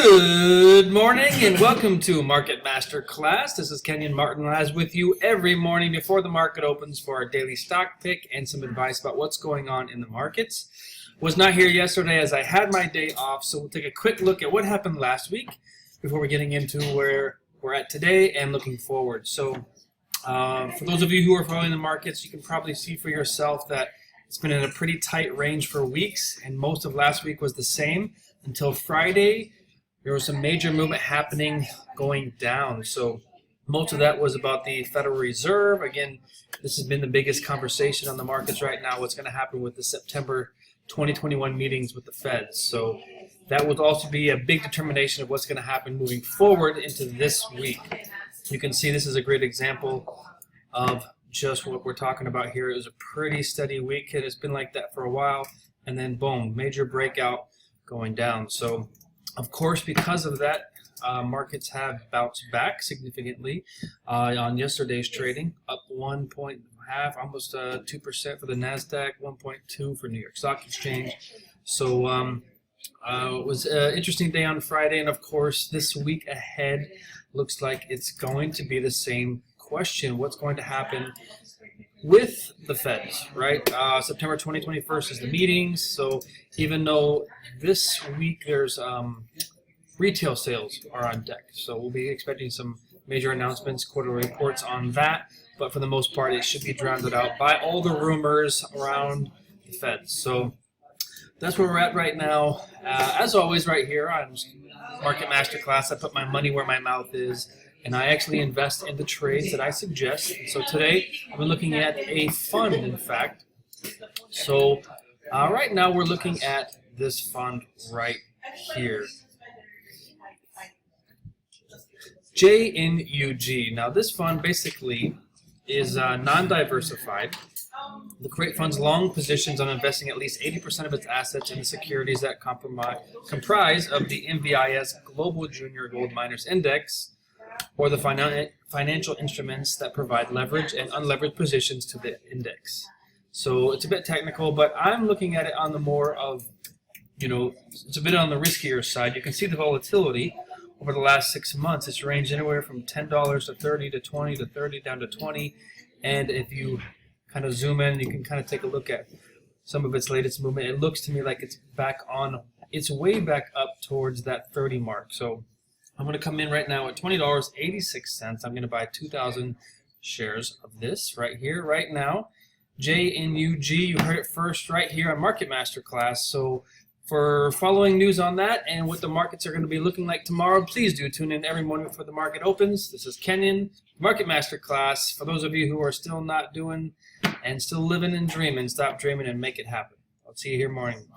Good morning and welcome to Market Master Class. This is Kenyon Martin as with you every morning before the market opens for our daily stock pick and some advice about what's going on in the markets. Was not here yesterday as I had my day off, so we'll take a quick look at what happened last week before we're getting into where we're at today and looking forward. So for those of you who are following the markets, you can probably see for yourself that it's been in a pretty tight range for weeks, and most of last week was the same until Friday. There was some major movement happening going down. So most of that was about the Federal Reserve. Again, this has been the biggest conversation on the markets right now, what's going to happen with the September 2021 meetings with the Feds. So that would also be a big determination of what's going to happen moving forward into this week. You can see this is a great example of just what we're talking about here. It was a pretty steady week. It has been like that for a while. And then boom, major breakout going down. So of course, because of that, markets have bounced back significantly on yesterday's trading, up 1.5, almost 2% for the NASDAQ, 1.2 for New York Stock Exchange. So it was an interesting day on Friday, and of course, this week ahead looks like it's going to be the same question. What's going to happen with the Feds, right? September 2021 is the meetings. So even though this week there's retail sales are on deck, so we'll be expecting some major announcements, quarterly reports on that. But for the most part, it should be drowned out by all the rumors around the Feds. So that's where we're at right now. As always, right here on Market Masterclass, I put my money where my mouth is, and I actually invest in the trades that I suggest. So today, I've been looking at a fund, in fact. So right now, we're looking at this fund right here. JNUG. Now, this fund basically is non-diversified. The Create funds long positions on investing at least 80% of its assets in the securities that comprise of the MVIS Global Junior Gold Miners Index, or the financial instruments that provide leverage and unleveraged positions to the index. So it's a bit technical, but I'm looking at it on the more of, it's a bit on the riskier side. You can see the volatility over the last 6 months. It's ranged anywhere from $10 to $30 to $20 to $30 down to $20. And if you kind of zoom in, you can kind of take a look at some of its latest movement. It looks to me like it's way back up towards that 30 mark. So I'm going to come in right now at $20.86. I'm going to buy 2,000 shares of this right here, right now. JNUG, you heard it first right here on Market Masterclass. So for following news on that and what the markets are going to be looking like tomorrow, please do tune in every morning before the market opens. This is Kenyon, Market Masterclass. For those of you who are still not doing and still living and dreaming, stop dreaming and make it happen. I'll see you here morning.